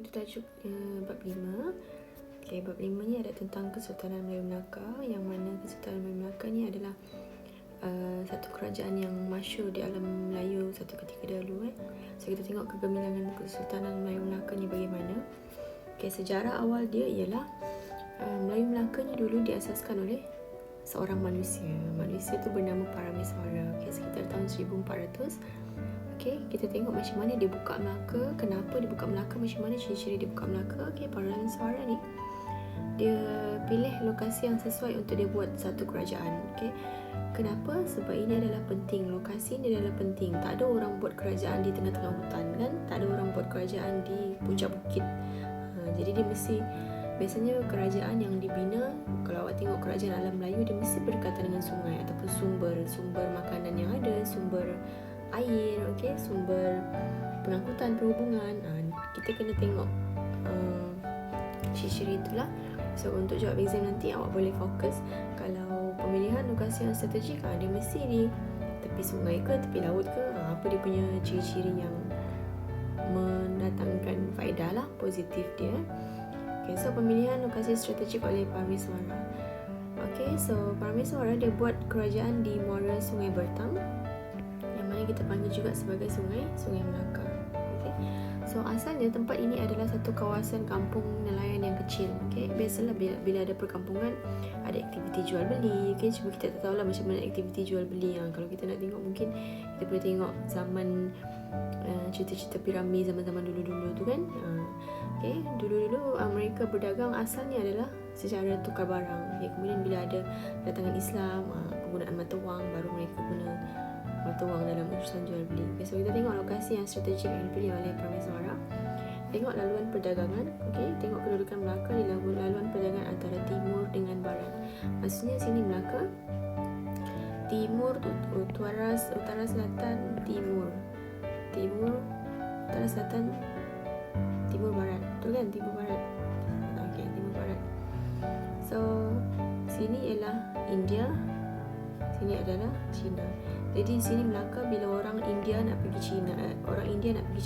itu tajuk bab 5. Okay, bab 5 ni ada tentang Kesultanan Melayu Melaka, yang mana Kesultanan Melayu Melaka ni adalah satu kerajaan yang masyhur di alam Melayu satu ketika dahulu. So kita tengok kegemilangan Kesultanan Melayu Melaka ni bagaimana. Okay, sejarah awal dia ialah Melayu Melaka ni dulu diasaskan oleh seorang manusia. Manusia tu bernama Parameswara. Okay, sekitar tahun 1400. Okay, kita tengok macam mana dia buka Melaka, kenapa dia buka Melaka, macam mana ciri-ciri dia buka Melaka. Okay, Parameswara ni dia pilih lokasi yang sesuai untuk dia buat satu kerajaan. Okay, kenapa? Sebab ini adalah penting. Lokasi ini adalah penting. Tak ada orang buat kerajaan di tengah-tengah hutan kan? Tak ada orang buat kerajaan di puncak bukit. Jadi dia mesti, biasanya kerajaan yang dibina, kalau awak tengok kerajaan alam Melayu, dia mesti berdekatan dengan sungai ataupun sumber makanan yang ada, sumber air, okay? Sumber pengangkutan, perhubungan. Kita kena tengok ciri-ciri itulah. So untuk jawab exam nanti, awak boleh fokus. Kalau pemilihan lokasi yang strategik, dia mesti di tepi sungai ke, tepi laut ke, apa dia punya ciri-ciri yang mendatangkan faedah lah, positif dia. Okay, so pemilihan lokasi strategik oleh Parameswara. Okay, so Parameswara dia buat kerajaan di muara Sungai Bertam, yang mana kita panggil juga sebagai Sungai Melaka. Okay, so asalnya tempat ini adalah satu kawasan kampung nelayan yang kecil. Okay, biasalah bila ada perkampungan, ada aktiviti jual beli. Okay, cuma kita tak tahulah macam mana aktiviti jual beli. Kalau kita nak tengok, mungkin kita boleh tengok zaman cerita-cerita Pirami zaman-zaman dulu-dulu tu kan. Okay, dulu-dulu mereka berdagang asalnya adalah secara tukar barang. Okay, kemudian bila ada kedatangan Islam, penggunaan mata wang, baru mereka guna mata wang dalam urusan jual beli. Okay, so kita tengok lokasi yang strategik yang dipilih oleh Parameswara. Tengok laluan perdagangan. Okay, tengok kedudukan Melaka di laluan perdagangan antara timur dengan barat. Maksudnya sini Melaka, timur, utara selatan, timur, utara selatan, timur barat. Betul kan? Timur barat. Okay, timur barat. So sini ialah India, sini adalah China. Jadi sini Melaka, bila orang India nak pergi China, kan, orang India nak pergi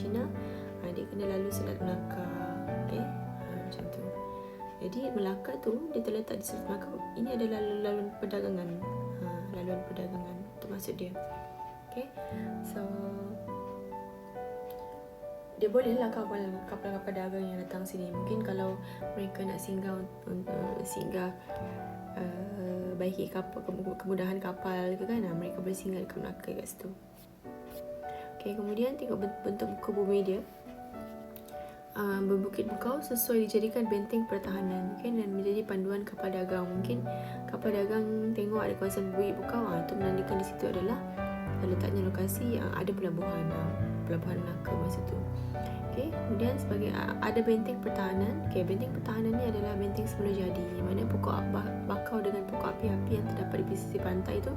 China, dia kena lalu Selat Melaka. Okay, macam tu. Jadi Melaka tu dia terletak di Selat Melaka. Ini adalah laluan perdagangan. Laluan perdagangan tu maksud dia. Okay, so dia bolehlah kapal-kapal dagang yang datang sini. Mungkin kalau mereka nak singgah baiki kapal, kemudahan kapal ke kan, mereka boleh singgah dekat Melaka kat situ. Okay, kemudian tengok bentuk muka bumi dia. Berbukit-bukau sesuai dijadikan benteng pertahanan, okay, dan menjadi panduan kapal dagang. Mungkin kapal dagang tengok ada kawasan berbukit-bukau, itu menandakan di situ adalah letaknya lokasi yang ada pelabuhan Melaka masa tu. Okay, kemudian sebagai ada benteng pertahanan. Okay, benteng pertahanan ni adalah benteng semula jadi, di mana pokok bakau dengan pokok api-api yang terdapat di pesisir pantai itu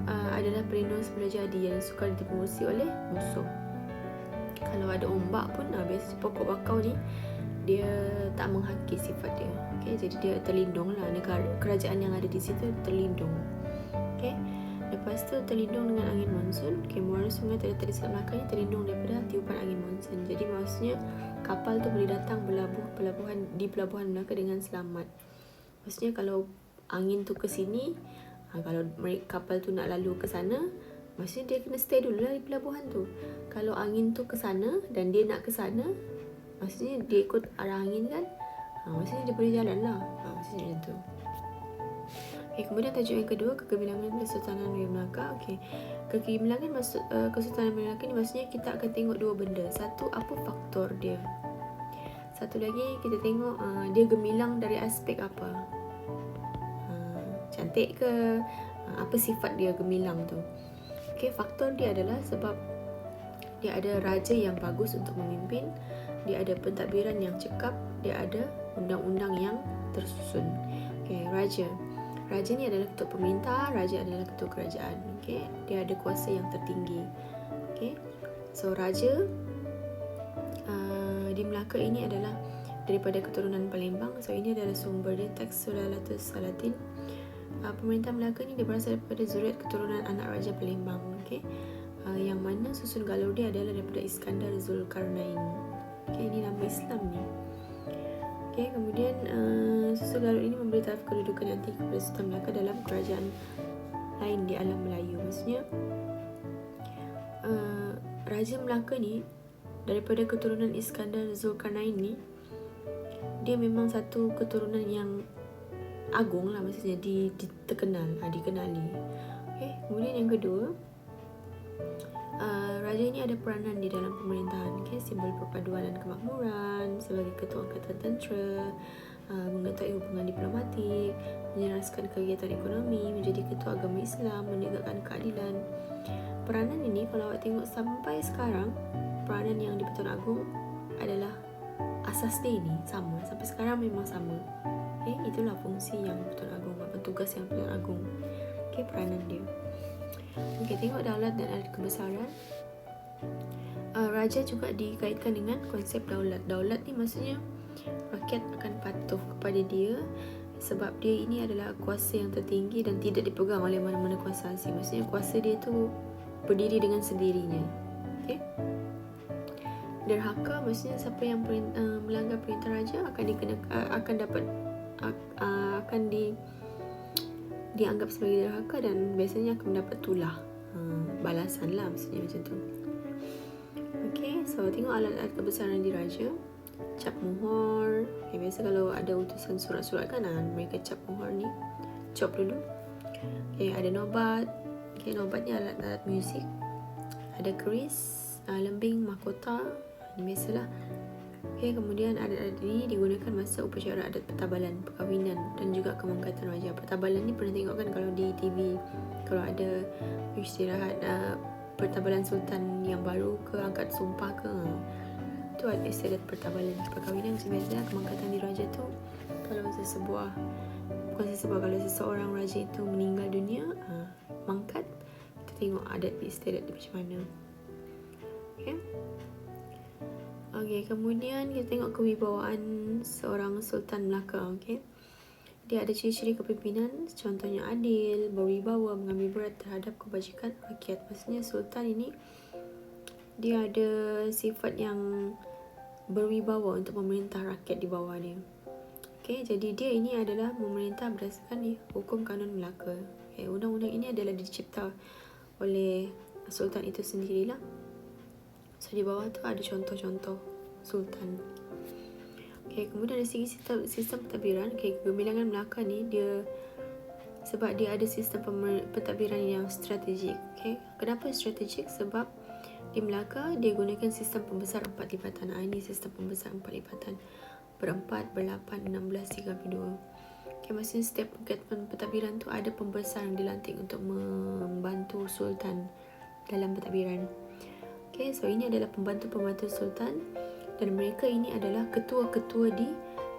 adalah pelindung semula jadi yang sukar ditemusi oleh musuh. Kalau ada ombak pun, biasanya pokok bakau ni dia tak menghakis sifat dia. Okay, jadi dia terlindung lah. Kerajaan yang ada di situ terlindung. Okay, lepas tu terlindung dengan angin monsun. Okay, muara sungai terletak di Selat Melaka ni terlindung daripada tiupan angin monsun. Jadi maksudnya kapal tu boleh datang berlabuh di pelabuhan Melaka dengan selamat. Maksudnya kalau angin tu ke sini, kalau kapal tu nak lalu ke sana, maksudnya dia kena stay dulu lah di pelabuhan tu. Kalau angin tu ke sana dan dia nak ke sana, maksudnya dia ikut arah angin kan, maksudnya dia boleh jalan lah. Maksudnya macam tu. Okay, kemudian tajuk yang kedua, kegemilangan Kesultanan Melayu Melaka. Okay, kegemilangan Kesultanan Melayu Melaka ni maksudnya kita akan tengok dua benda. Satu, apa faktor dia. Satu lagi, kita tengok dia gemilang dari aspek apa. Cantik ke, apa sifat dia gemilang tu. Okay, faktor dia adalah sebab dia ada raja yang bagus untuk memimpin, dia ada pentadbiran yang cekap, dia ada undang-undang yang tersusun. Okay, Raja ni adalah ketua pemerintah, raja adalah ketua kerajaan. Okay, dia ada kuasa yang tertinggi. Okay, so raja di Melaka ini adalah daripada keturunan Palembang. So ini adalah sumber dia, teks Sulalatus Salatin. Pemerintah Melaka ni dia berasal daripada zuriat keturunan anak Raja Palembang. Okay, yang mana susun galuh dia adalah daripada Iskandar Zulkarnain. Okay, ini nama Islam ni. Okay, kemudian Susu Garut ini memberi taraf kedudukan yang tinggi kepada Sultan Melaka dalam kerajaan lain di alam Melayu. Maksudnya Raja Melaka ni daripada keturunan Iskandar Zulkarnain ni, dia memang satu keturunan yang agung lah, maksudnya dikenali. Okay, kemudian yang kedua, raja ini ada peranan di dalam pemerintahan. Okay, simbol perpaduan dan kemakmuran sebagai ketua angkatan tentera, mengetahui hubungan diplomatik, menyeraskan kegiatan ekonomi, menjadi ketua agama Islam, menegakkan keadilan. Peranan ini kalau awak tengok sampai sekarang, peranan yang di Pertuan Agong adalah asas dia ni sama. Sampai sekarang memang sama. Okay, itulah fungsi yang Pertuan Agong, apa tugas yang Pertuan Agong. Okay, peranan dia. Okay, tengok daulat dan adat kebesaran. Raja juga dikaitkan dengan konsep daulat. Daulat ni maksudnya rakyat akan patuh kepada dia sebab dia ini adalah kuasa yang tertinggi dan tidak dipegang oleh mana-mana kuasa asing. Maksudnya kuasa dia tu berdiri dengan sendirinya. Okay? Derhaka maksudnya siapa yang melanggar perintah raja akan dianggap sebagai derhaka dan biasanya akan mendapat tulah, balasan lah, maksudnya macam tu. Okay, so tengok alat-alat kebesaran diraja. Cap mohor. Okay, biasa kalau ada utusan surat-surat kan, mereka cap mohor ni, cop dulu. Okay, ada nobat. Okay, nobat ni alat-alat muzik. Ada keris, lembing, mahkota. Ini biasalah. Okay, kemudian adat-adat ini digunakan masa upacara adat pertabalan, perkahwinan dan juga kemangkatan raja. Pertabalan ni pernah tengok kan kalau di TV, kalau ada istirahat pertabalan sultan yang baru ke, angkat sumpah ke, tu ada istiadat pertabalan. Perkahwinan sebenarnya kemangkatan diraja tu kalau kalau seseorang raja itu meninggal dunia, mangkat, kita tengok adat istiadat dia macam mana. Okay, kemudian kita tengok kewibawaan seorang Sultan Melaka. Okay, dia ada ciri-ciri kepimpinan, contohnya adil, berwibawa, mengambil berat terhadap kebajikan rakyat. Maksudnya Sultan ini dia ada sifat yang berwibawa untuk memerintah rakyat di bawah dia. Okay, jadi dia ini adalah memerintah berdasarkan hukum kanun Melaka. Okay, undang-undang ini adalah dicipta oleh Sultan itu sendirilah. So di bawah tu ada contoh-contoh Sultan. Okay, kemudian dari segi sistem pentadbiran, okay, kegemilangan Melaka ni dia sebab dia ada sistem pentadbiran yang strategik. Okay, kenapa strategik? Sebab di Melaka dia gunakan sistem pembesar 4 lipatan. Ini sistem pembesar 4 lipatan, berempat, berlapan, 16, 32. Okay, maksudnya setiap pentadbiran tu ada pembesar yang dilantik untuk membantu Sultan dalam pentadbiran. Okay, so ini adalah pembantu-pembantu Sultan dan mereka ini adalah ketua-ketua di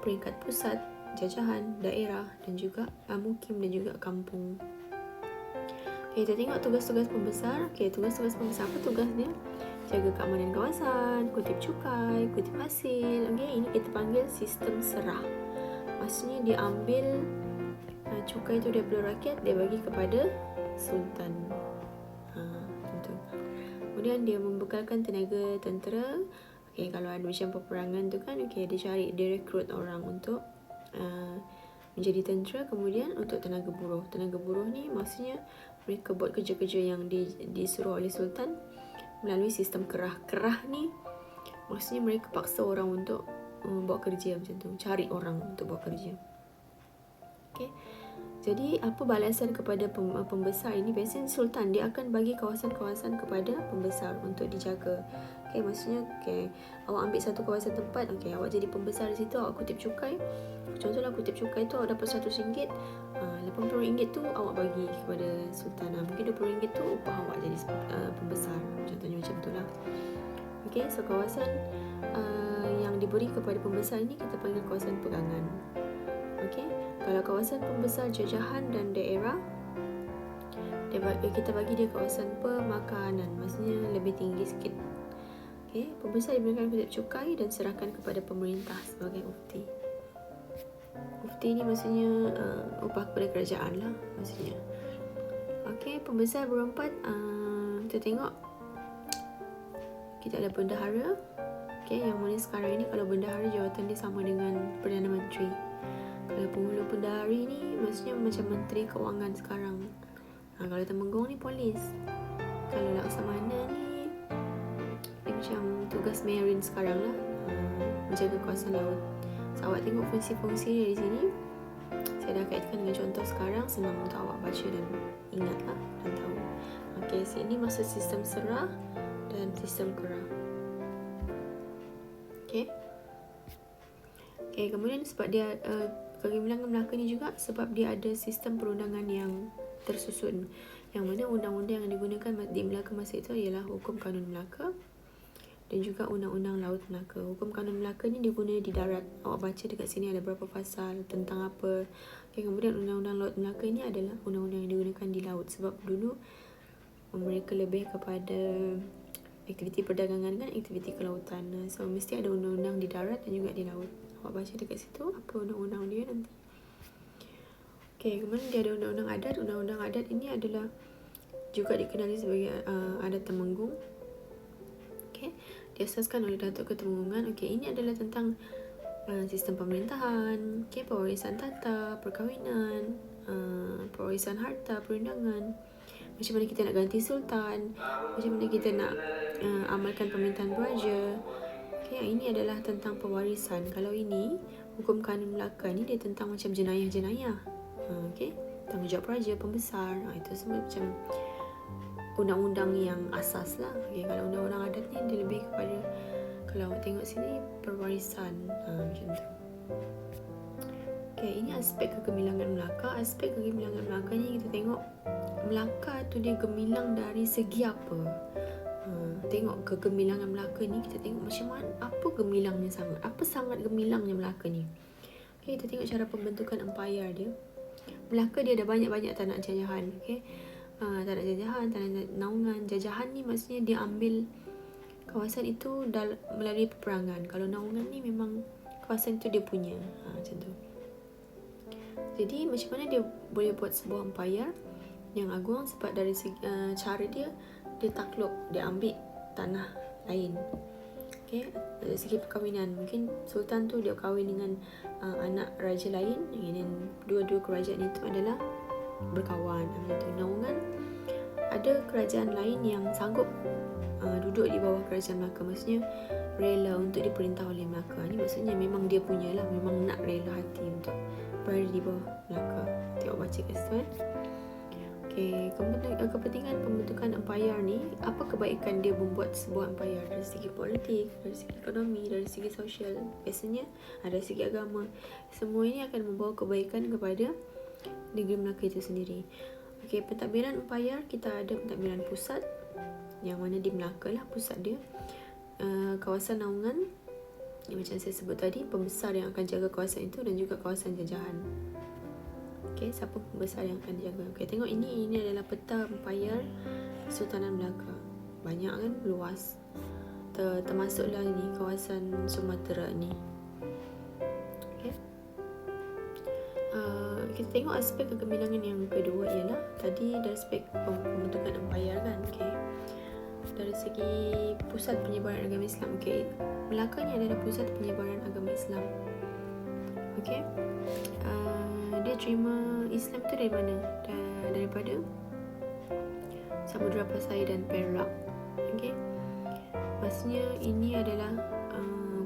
peringkat pusat, jajahan, daerah dan juga mukim dan juga kampung. Okay, kita tengok tugas-tugas pembesar. Okay, tugas-tugas pembesar apa tugas dia? Jaga keamanan kawasan, kutip cukai, kutip hasil. Okay, ini kita panggil sistem serah. Maksudnya dia ambil cukai itu daripada rakyat, dia bagi kepada Sultan. Kemudian dia membekalkan tenaga tentera. Okay, kalau ada macam peperangan tu kan, okay, dia rekrut orang untuk menjadi tentera. Kemudian untuk tenaga buruh. Tenaga buruh ni maksudnya mereka buat kerja-kerja yang disuruh oleh Sultan melalui sistem kerah. Kerah ni maksudnya mereka paksa orang untuk buat kerja macam tu, cari orang untuk buat kerja. Okay. Jadi apa balasan kepada pembesar ini? Biasanya Sultan dia akan bagi kawasan-kawasan kepada pembesar untuk dijaga. Okay, maksudnya awak ambil satu kawasan tempat, awak jadi pembesar di situ, awak kutip cukai. Contohlah kutip cukai tu awak dapat RM100, RM80 tu awak bagi kepada Sultan. Mungkin RM20 tu upah awak jadi pembesar. Contohnya macam tu lah. Okay, so kawasan yang diberi kepada pembesar ini kita panggil kawasan pegangan. Okay, kalau kawasan pembesar jajahan dan daerah, kita bagi dia kawasan pemakanan, maksudnya lebih tinggi sikit. Okay, pembesar diberikan kutip cukai dan serahkan kepada pemerintah sebagai ufti. Ufti ni maksudnya upah kepada kerajaan lah maksudnya. Okay, pembesar berempat, kita tengok kita ada bendahara. Okay, yang mana sekarang ini kalau bendahara jawatan dia sama dengan Perdana Menteri. Kalau penghulu bendahari ni maksudnya macam Menteri Kewangan sekarang. Kalau Temenggung ni polis. Kalau Laksamana ni dia macam tugas Marine sekarang lah, menjaga kawasan laut. So awak tengok fungsi-fungsi dia di sini. Saya dah kaitkan dengan contoh sekarang, senang untuk awak baca dan ingat lah dan tahu. Okay, sini maksud sistem serah dan sistem kerah. Okay. Okay, kemudian sebab dia kegemilangan Melaka ni juga sebab dia ada sistem perundangan yang tersusun, yang mana undang-undang yang digunakan di Melaka masa itu ialah Hukum Kanun Melaka dan juga Undang-Undang Laut Melaka. Hukum Kanun Melaka ni diguna di darat. Awak baca dekat sini ada berapa pasal tentang apa. Okay, kemudian Undang-Undang Laut Melaka ni adalah undang-undang yang digunakan di laut sebab dulu mereka lebih kepada aktiviti perdagangan kan, aktiviti kelautan. So mesti ada undang-undang di darat dan juga di laut. Awak baca dekat situ apa undang-undang dia nanti. Okay, kemudian dia ada undang-undang adat. Undang-undang adat ini adalah juga dikenali sebagai adat Temenggung. Okay, diasaskan oleh Datuk Ketemenggungan. Okay, ini adalah tentang sistem pemerintahan, okay, pewarisan tata, perkahwinan, pewarisan harta, perundangan, macam mana kita nak ganti sultan, macam mana kita nak amalkan pemerintahan peraja. Okay, ini adalah tentang pewarisan. Kalau ini Hukum Kanun Melaka ni dia tentang macam jenayah-jenayah. Okay, tanggungjawab peraja, pembesar, itu semua macam undang-undang yang asas lah. Okay, kalau undang-undang adat ni dia lebih kepada, kalau awak tengok sini, pewarisan, macam tu. Okay, ini aspek kegemilangan Melaka. Aspek kegemilangan Melaka ni kita tengok Melaka tu dia gemilang dari segi apa. Tengok kegemilangan Melaka ni, kita tengok macam mana, apa gemilangnya sangat, apa sangat gemilangnya Melaka ni. Okay, kita tengok cara pembentukan empire dia. Melaka dia ada banyak-banyak tanah jajahan. Okay, tanah jajahan, tanah naungan. Jajahan ni maksudnya dia ambil kawasan itu melalui peperangan. Kalau naungan ni memang kawasan itu dia punya, macam tu. Jadi macam mana dia boleh buat sebuah empire yang agung, sebab dari segi, cara dia takluk, dia ambil tanah lain. Okay, dari segi perkahwinan, mungkin sultan tu dia kahwin dengan anak raja lain, dan dua-dua kerajaan itu adalah berkawan, macam tu. Naungan, ada kerajaan lain yang sanggup duduk di bawah kerajaan Melaka, maksudnya rela untuk diperintah oleh Melaka. Ni maksudnya memang dia punya lah, memang nak rela hati untuk berada di bawah Melaka. Tengok baca kat situ kan. Okay, kepentingan pembentukan empire ni, apa kebaikan dia membuat sebuah empire dari segi politik, dari segi ekonomi, dari segi sosial, biasanya dari segi agama. Semua ini akan membawa kebaikan kepada negeri Melaka itu sendiri. Okay, pentadbiran empire, kita ada pentadbiran pusat, yang mana di Melaka lah pusat dia. Kawasan naungan, yang macam saya sebut tadi, pembesar yang akan jaga kawasan itu, dan juga kawasan jajahan. Okay, siapa pembesar yang akan jaga. Okay, tengok ini adalah peta empire Kesultanan Melaka. Banyak kan, luas. Termasuklah ini kawasan Sumatera ni. Okay. Kita tengok aspek kegemilangan yang kedua ialah tadi dari aspek pembentukan empire kan. Okay, dari segi pusat penyebaran agama Islam. Okay, Melaka ni adalah pusat penyebaran agama Islam. Okay, dia terima Islam tu dari mana? Daripada Samudra Pasai dan Perak. Okay, maksudnya ini adalah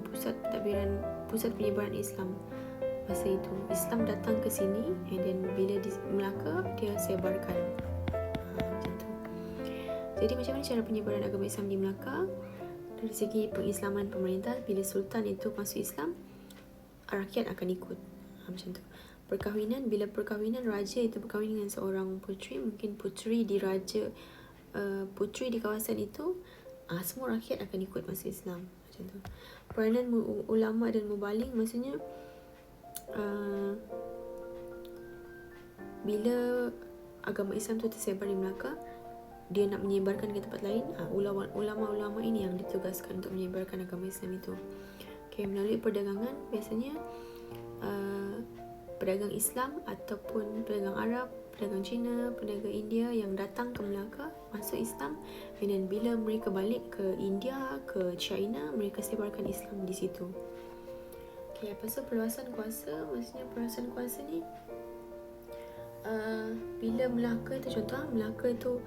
pusat pentadbiran, pusat penyebaran Islam masa itu. Islam datang ke sini, and then bila di Melaka dia sebarkan, macam tu. Jadi macam mana cara penyebaran agama Islam di Melaka? Dari segi pengislaman pemerintah, bila sultan itu masuk Islam, rakyat akan ikut, macam tu. Perkahwinan, bila perkahwinan, raja itu berkahwin dengan seorang puteri, mungkin puteri di raja, puteri di kawasan itu, semua rakyat akan ikut masuk Islam, macam tu. Peranan ulama dan mubaligh, maksudnya bila agama Islam tu tersebar di Melaka, dia nak menyebarkan ke tempat lain, ulama-ulama ini yang ditugaskan untuk menyebarkan agama Islam itu. Okay, melalui perdagangan, biasanya pedagang Islam ataupun pedagang Arab, pedagang Cina, pedagang India yang datang ke Melaka, masuk Islam, dan bila mereka balik ke India, ke China, mereka sebarkan Islam di situ. Okay, lepas tu perluasan kuasa, maksudnya perluasan kuasa ni bila Melaka tu, contoh Melaka tu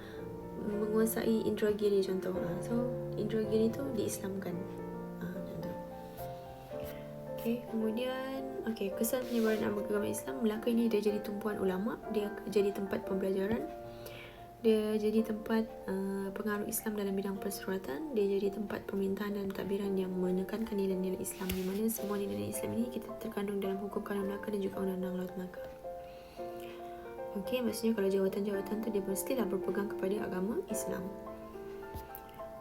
menguasai Indragiri contoh, so Indragiri tu diislamkan, contoh. Okay, kemudian kesan penyebaran agama Islam, Melaka ini dia jadi tumpuan ulama, dia jadi tempat pembelajaran, dia jadi tempat pengaruh Islam dalam bidang persuratan, dia jadi tempat pemerintahan dan pentadbiran yang menekankan nilai-nilai Islam, di mana semua nilai Islam ini kita terkandung dalam hukum kanun Melaka dan juga undang-undang Laut Melaka. Okey, maksudnya kalau jawatan-jawatan tu dia mestilah berpegang kepada agama Islam.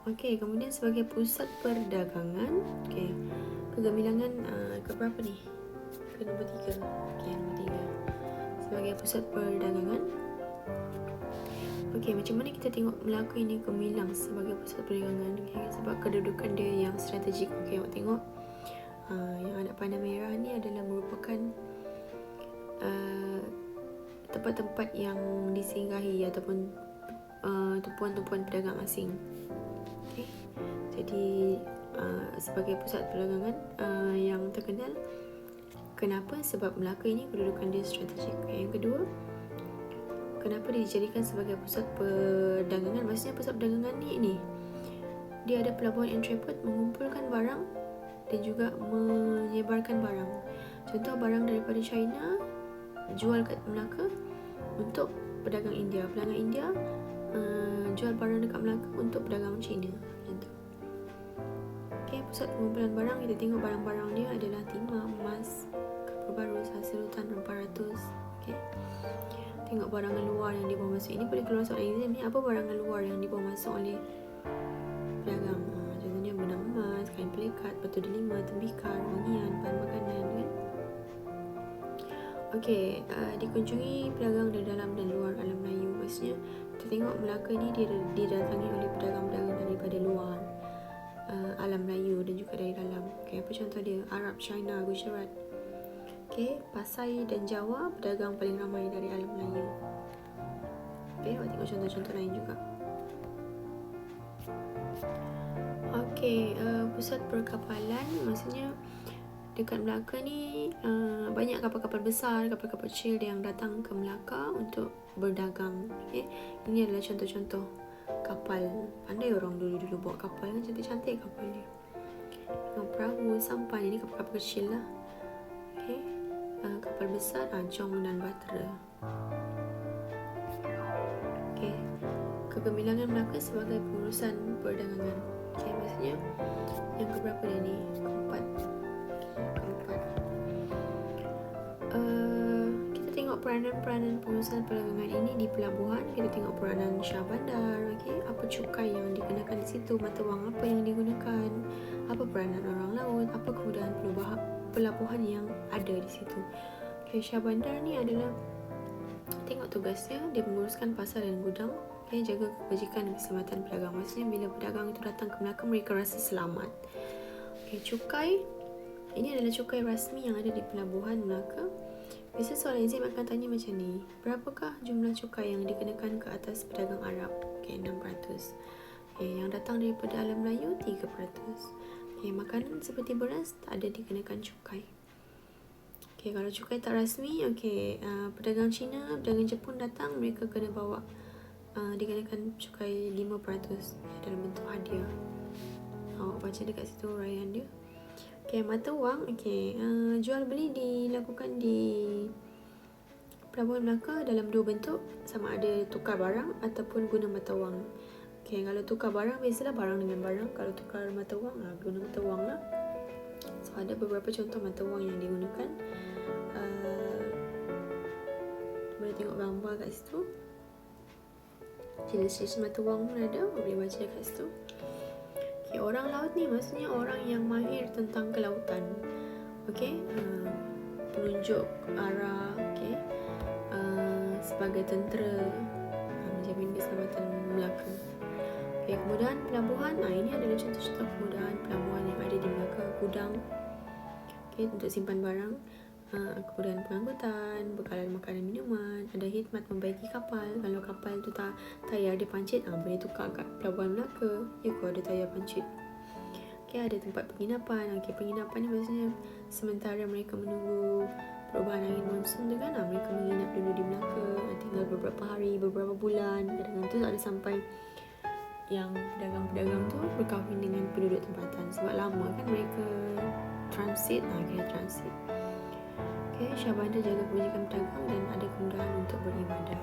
Okey, kemudian sebagai pusat perdagangan, kegemilangan keberapa ni? Ke nombor 3. Okey, nombor 3. Sebagai pusat perdagangan. Okey, macam mana kita tengok Melaka ini gemilang sebagai pusat perdagangan? Sebab kedudukan dia yang strategik. Okey, awak tengok yang anak panah merah ni adalah merupakan tempat-tempat yang disinggahi ataupun tumpuan-tumpuan pedagang asing. Okay. Jadi sebagai pusat perdagangan yang terkenal. Kenapa? Sebab Melaka ini kedudukan dia strategik. Yang kedua, kenapa dia dijadikan sebagai pusat perdagangan? Maksudnya pusat perdagangan ni dia ada pelabuhan entrepot mengumpulkan barang dan juga menyebarkan barang. Contoh, barang daripada China jual kat Melaka untuk pedagang India. Pedagang India jual barang dekat Melaka untuk pedagang Cina. Macam tu. Okay, pusat pengumpulan barang, kita tengok barang-barang dia adalah timah, emas, kapur baru, hasil hutan, rempah ratus. Okay. Tengok barangan luar yang dibawa masuk. Ini boleh keluar soalan exam ni. Apa barangan luar yang dibawa masuk oleh pedagang? Contohnya benang emas, kain pelikat, batu delima, tembikar, wangian, bahan makanan, kan? Okey, dikunjungi pedagang dari dalam dan luar alam Melayu. Maksudnya kita tengok Melaka ni didatangi oleh pedagang-pedagang daripada luar alam Melayu dan juga dari dalam. Okey, apa contoh dia? Arab, China, Gujarat. Okey, Pasai dan Jawa, pedagang paling ramai dari alam Melayu. Okey, awak tengok contoh-contoh lain juga. Okey, pusat perkapalan, maksudnya dekat Melaka ni banyak kapal-kapal besar, kapal-kapal kecil yang datang ke Melaka untuk berdagang. Okay. Ini adalah contoh-contoh kapal. Pandai orang dulu bawa kapal kan, cantik-cantik kapal dia. Dengan perahu, sampan, ini kapal-kapal kecil lah. Okay. Kapal besar, Jong dan Batra. Okay. Kegemilangan Melaka sebagai pengurusan perdagangan. Okay, maksudnya yang keberapa dia ni? Keempat. Kita tengok peranan-peranan pengurusan perdagangan ini di pelabuhan. Kita tengok peranan Syah Bandar. Apa cukai yang dikenakan di situ, mata wang apa yang digunakan, apa peranan orang laut, apa kemudahan pelabuhan yang ada di situ. Syah Bandar ni adalah, tengok tugasnya, dia menguruskan pasar dan gudang, jaga kebajikan dan keselamatan pedagang. Maksudnya bila pedagang itu datang ke Melaka, mereka rasa selamat. Cukai ini adalah cukai rasmi yang ada di pelabuhan Melaka. Biasa soalan exam akan tanya macam ni, berapakah jumlah cukai yang dikenakan ke atas pedagang Arab? 6%. Yang datang daripada alam Melayu 3%. Makanan seperti beras tak ada dikenakan cukai. Kalau cukai tak rasmi, pedagang Cina, pedagang Jepun datang, mereka kena bawa dikenakan cukai 5% dalam bentuk hadiah. Awak baca dekat situ uraian dia. Mata wang, jual beli dilakukan di Pelabuhan Melaka dalam dua bentuk, sama ada tukar barang ataupun guna mata wang. Kalau tukar barang, biasalah barang dengan barang. Kalau tukar mata wang, guna mata wang lah. So ada beberapa contoh mata wang yang digunakan. Boleh tengok gambar kat situ. Jenis-jenis mata wang pun ada, boleh baca kat situ. Orang laut ni maksudnya orang yang mahir tentang kelautan. Penunjuk arah, sebagai tentera, menjamin keselamatan Melaka. Kemudahan pelabuhan, ini adalah contoh-contoh kemudahan pelabuhan yang ada di Melaka. Gudang untuk simpan barang, kemudahan pengangkutan, bekalan makanan minuman, ada khidmat membaiki kapal. Kalau kapal tu tak tayar dia pancit, boleh tukar kat Pelabuhan Melaka. Ya kau ada tayar pancit. Ada tempat penginapan. Penginapan ni maksudnya sementara mereka menunggu perubahan angin monsun tu kan, mereka menginap dulu di Melaka, tinggal beberapa hari, beberapa bulan. Kadang-kadang tu ada sampai yang pedagang-pedagang tu berkahwin dengan penduduk tempatan sebab lama kan mereka transit. Kira transit. Syah Bandar jaga kebajikan pedagang dan ada kemudahan untuk beribadat.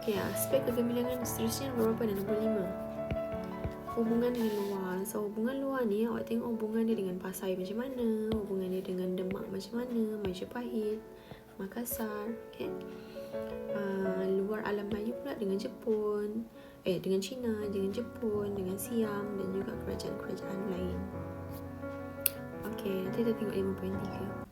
Aspek kegemilangan seterusnya nombor berapa? Nombor 5. Hubungan dengan luar. So hubungan luar ni awak tengok hubungan dia dengan Pasai macam mana, hubungan dia dengan Demak macam mana, Majapahit, Makassar. Luar alam Melayu pula dengan Jepun, dengan China, dengan Jepun, dengan Siam dan juga kerajaan-kerajaan lain. Nanti kita tengok 5.3.